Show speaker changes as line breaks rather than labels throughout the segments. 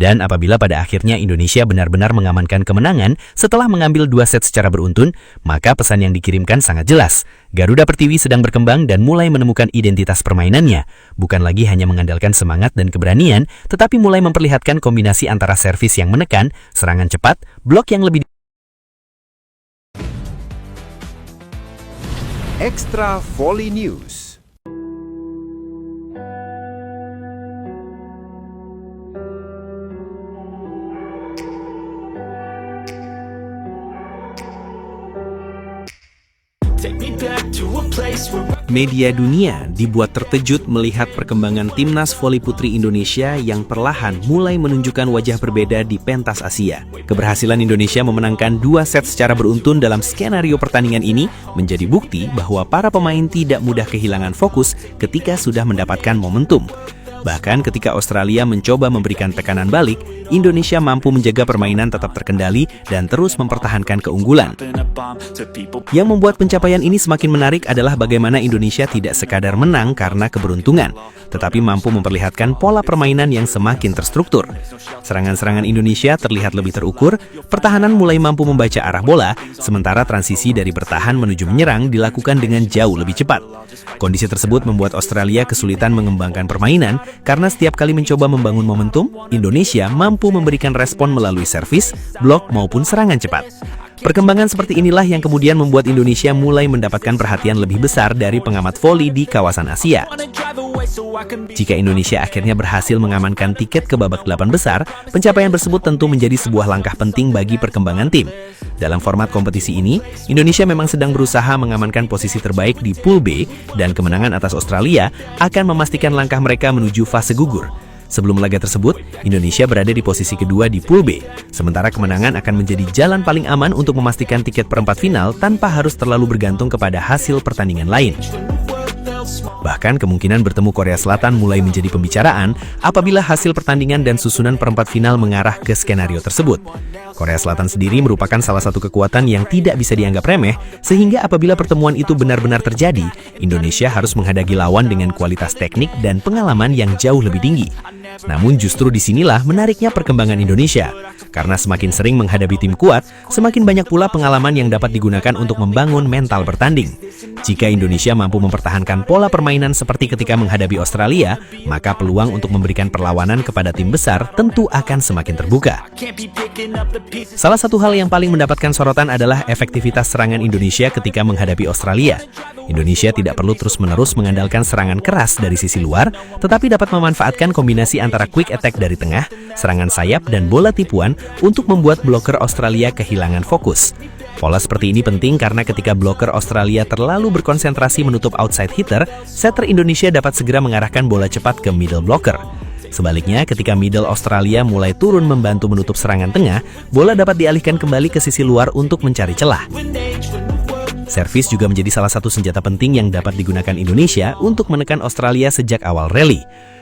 Dan apabila pada akhirnya Indonesia benar-benar mengamankan kemenangan setelah mengambil 2 set secara beruntun, maka pesan yang dikirimkan sangat jelas. Garuda Pertiwi sedang berkembang dan mulai menemukan identitas permainannya. Bukan lagi hanya mengandalkan semangat dan keberanian, tetapi mulai memperlihatkan kombinasi antara servis yang menekan, serangan cepat, blok yang lebih
Extra Volley News.
Media dunia dibuat terkejut melihat perkembangan timnas voli putri Indonesia yang perlahan mulai menunjukkan wajah berbeda di pentas Asia. Keberhasilan Indonesia memenangkan 2 set secara beruntun dalam skenario pertandingan ini menjadi bukti bahwa para pemain tidak mudah kehilangan fokus ketika sudah mendapatkan momentum. Bahkan ketika Australia mencoba memberikan tekanan balik, Indonesia mampu menjaga permainan tetap terkendali dan terus mempertahankan keunggulan. Yang membuat pencapaian ini semakin menarik adalah bagaimana Indonesia tidak sekadar menang karena keberuntungan, tetapi mampu memperlihatkan pola permainan yang semakin terstruktur. Serangan-serangan Indonesia terlihat lebih terukur, pertahanan mulai mampu membaca arah bola, sementara transisi dari bertahan menuju menyerang dilakukan dengan jauh lebih cepat. Kondisi tersebut membuat Australia kesulitan mengembangkan permainan karena setiap kali mencoba membangun momentum, Indonesia mampu memberikan respon melalui servis, blok maupun serangan cepat. Perkembangan seperti inilah yang kemudian membuat Indonesia mulai mendapatkan perhatian lebih besar dari pengamat voli di kawasan Asia. Jika Indonesia akhirnya berhasil mengamankan tiket ke babak 8 besar, pencapaian tersebut tentu menjadi sebuah langkah penting bagi perkembangan tim. Dalam format kompetisi ini, Indonesia memang sedang berusaha mengamankan posisi terbaik di Pool B, dan kemenangan atas Australia akan memastikan langkah mereka menuju fase gugur. Sebelum laga tersebut, Indonesia berada di posisi kedua di Pool B, sementara kemenangan akan menjadi jalan paling aman untuk memastikan tiket perempat final tanpa harus terlalu bergantung kepada hasil pertandingan lain. Bahkan kemungkinan bertemu Korea Selatan mulai menjadi pembicaraan apabila hasil pertandingan dan susunan perempat final mengarah ke skenario tersebut. Korea Selatan sendiri merupakan salah satu kekuatan yang tidak bisa dianggap remeh, sehingga apabila pertemuan itu benar-benar terjadi, Indonesia harus menghadapi lawan dengan kualitas teknik dan pengalaman yang jauh lebih tinggi. Namun justru disinilah menariknya perkembangan Indonesia. Karena semakin sering menghadapi tim kuat, semakin banyak pula pengalaman yang dapat digunakan untuk membangun mental bertanding. Jika Indonesia mampu mempertahankan pola permainan seperti ketika menghadapi Australia, maka peluang untuk memberikan perlawanan kepada tim besar tentu akan semakin terbuka. Salah satu hal yang paling mendapatkan sorotan adalah efektivitas serangan Indonesia ketika menghadapi Australia. Indonesia tidak perlu terus-menerus mengandalkan serangan keras dari sisi luar, tetapi dapat memanfaatkan kombinasi antara quick attack dari tengah, serangan sayap, dan bola tipuan untuk membuat bloker Australia kehilangan fokus. Pola seperti ini penting karena ketika bloker Australia terlalu berkonsentrasi menutup outside hitter, setter Indonesia dapat segera mengarahkan bola cepat ke middle blocker. Sebaliknya, ketika middle Australia mulai turun membantu menutup serangan tengah, bola dapat dialihkan kembali ke sisi luar untuk mencari celah. Servis juga menjadi salah satu senjata penting yang dapat digunakan Indonesia untuk menekan Australia sejak awal rally.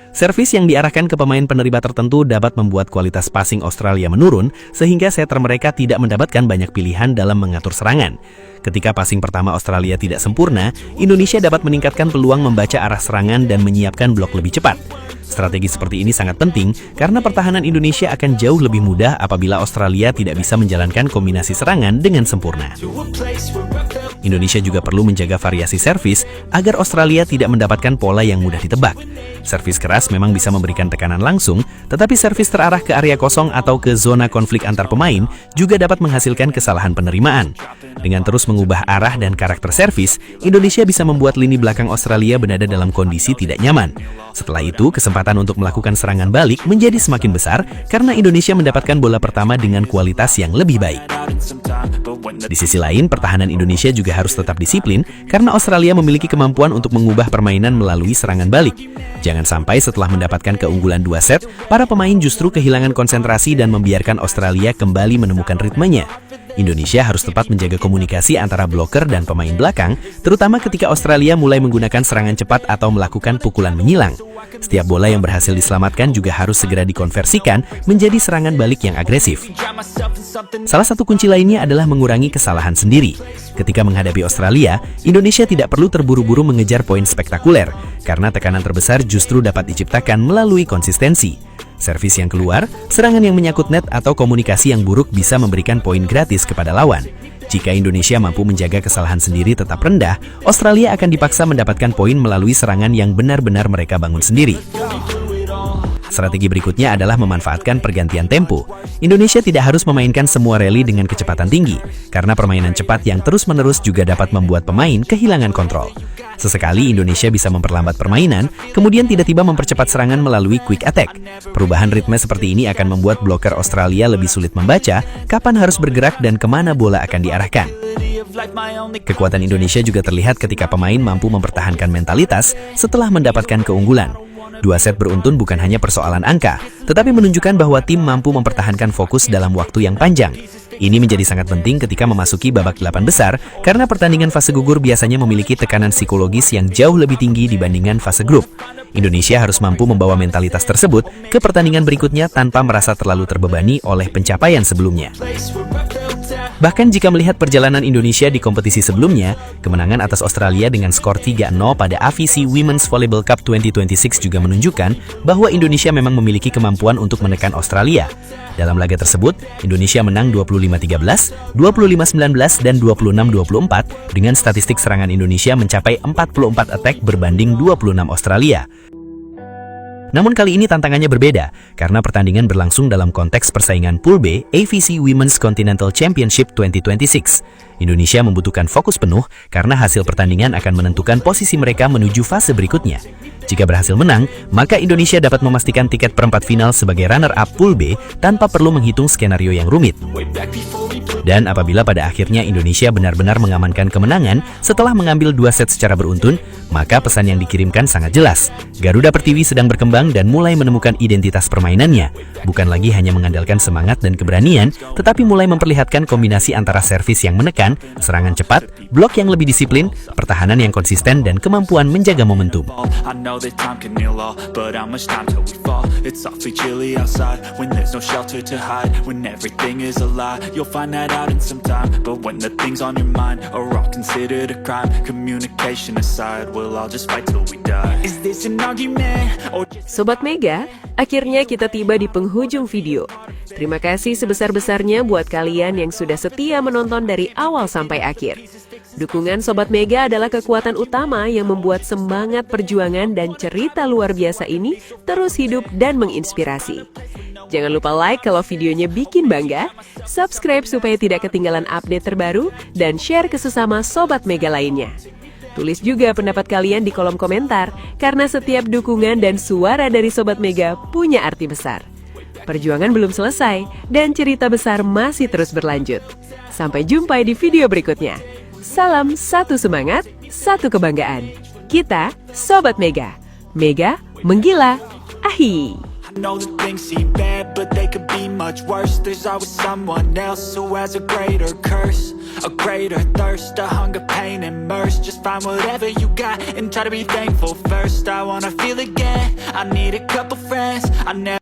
Servis yang diarahkan ke pemain penerima tertentu dapat membuat kualitas passing Australia menurun, sehingga setter mereka tidak mendapatkan banyak pilihan dalam mengatur serangan. Ketika passing pertama Australia tidak sempurna, Indonesia dapat meningkatkan peluang membaca arah serangan dan menyiapkan blok lebih cepat. Strategi seperti ini sangat penting karena pertahanan Indonesia akan jauh lebih mudah apabila Australia tidak bisa menjalankan kombinasi serangan dengan sempurna. Indonesia juga perlu menjaga variasi servis agar Australia tidak mendapatkan pola yang mudah ditebak. Servis keras memang bisa memberikan tekanan langsung, tetapi servis terarah ke area kosong atau ke zona konflik antar pemain juga dapat menghasilkan kesalahan penerimaan. Dengan terus mengubah arah dan karakter servis, Indonesia bisa membuat lini belakang Australia berada dalam kondisi tidak nyaman. Setelah itu, kesempatan untuk melakukan serangan balik menjadi semakin besar karena Indonesia mendapatkan bola pertama dengan kualitas yang lebih baik. Di sisi lain, pertahanan Indonesia juga harus tetap disiplin karena Australia memiliki kemampuan untuk mengubah permainan melalui serangan balik. Jangan sampai setelah mendapatkan keunggulan 2 set, para pemain justru kehilangan konsentrasi dan membiarkan Australia kembali menemukan ritmenya. Indonesia harus tepat menjaga komunikasi antara bloker dan pemain belakang, terutama ketika Australia mulai menggunakan serangan cepat atau melakukan pukulan menyilang. Setiap bola yang berhasil diselamatkan juga harus segera dikonversikan menjadi serangan balik yang agresif. Salah satu kunci lainnya adalah mengurangi kesalahan sendiri. Ketika menghadapi Australia, Indonesia tidak perlu terburu-buru mengejar poin spektakuler, karena tekanan terbesar justru dapat diciptakan melalui konsistensi.
Servis yang keluar, serangan yang menyangkut net atau komunikasi yang buruk bisa memberikan poin gratis kepada lawan. Jika Indonesia mampu menjaga kesalahan sendiri tetap rendah, Australia akan dipaksa mendapatkan poin melalui serangan yang benar-benar mereka bangun sendiri. Strategi berikutnya adalah memanfaatkan pergantian tempo. Indonesia tidak harus memainkan semua rally dengan kecepatan tinggi, karena permainan cepat yang terus-menerus juga dapat membuat pemain kehilangan kontrol. Sesekali Indonesia bisa memperlambat permainan, kemudian tiba-tiba mempercepat serangan melalui quick attack. Perubahan ritme seperti ini akan membuat bloker Australia lebih sulit membaca kapan harus bergerak dan kemana bola akan diarahkan. Kekuatan Indonesia juga terlihat ketika pemain mampu mempertahankan mentalitas setelah mendapatkan keunggulan. 2 set beruntun bukan hanya persoalan angka, tetapi menunjukkan bahwa tim mampu mempertahankan fokus dalam waktu yang panjang. Ini menjadi sangat penting ketika memasuki babak 8 besar, karena pertandingan fase gugur biasanya memiliki tekanan psikologis yang jauh lebih tinggi dibandingkan fase grup. Indonesia harus mampu membawa mentalitas tersebut ke pertandingan berikutnya tanpa merasa terlalu terbebani oleh pencapaian sebelumnya. Bahkan jika melihat perjalanan Indonesia di kompetisi sebelumnya, kemenangan atas Australia dengan skor 3-0 pada AFC Women's Volleyball Cup 2026 juga menunjukkan bahwa Indonesia memang memiliki kemampuan untuk menekan Australia. Dalam laga tersebut, Indonesia menang 25-13, 25-19, dan 26-24 dengan statistik serangan Indonesia mencapai 44 attack berbanding 26 Australia. Namun kali ini tantangannya berbeda, karena pertandingan berlangsung dalam konteks persaingan Pool B AFC Women's Continental Championship 2026. Indonesia membutuhkan fokus penuh karena hasil pertandingan akan menentukan posisi mereka menuju fase berikutnya. Jika berhasil menang, maka Indonesia dapat memastikan tiket perempat final sebagai runner-up Pool B tanpa perlu menghitung skenario yang rumit. Dan apabila pada akhirnya Indonesia benar-benar mengamankan kemenangan setelah mengambil 2 set secara beruntun, maka pesan yang dikirimkan sangat jelas. Garuda Pertiwi sedang berkembang dan mulai menemukan identitas permainannya. Bukan lagi hanya mengandalkan semangat dan keberanian, tetapi mulai memperlihatkan kombinasi antara servis yang menekan, serangan cepat, blok yang lebih disiplin, pertahanan yang konsisten, dan kemampuan menjaga momentum.
Sobat Mega, akhirnya kita tiba di penghujung video. Terima kasih sebesar-besarnya buat kalian yang sudah setia menonton dari awal sampai akhir. Dukungan Sobat Mega adalah kekuatan utama yang membuat semangat perjuangan dan cerita luar biasa ini terus hidup dan menginspirasi. Jangan lupa like kalau videonya bikin bangga, subscribe supaya tidak ketinggalan update terbaru, dan share ke sesama Sobat Mega lainnya. Tulis juga pendapat kalian di kolom komentar, karena setiap dukungan dan suara dari Sobat Mega punya arti besar. Perjuangan belum selesai, dan cerita besar masih terus berlanjut. Sampai jumpa di video berikutnya. Salam satu semangat, satu kebanggaan. Kita Sobat Mega. Mega menggila. Ahi.
I know that things seem bad, but they could be much worse. There's always someone else who has a greater curse, a greater thirst, a hunger, pain, and mercy. Just find whatever you got and try to be thankful first. I wanna feel again, I need a couple friends, I never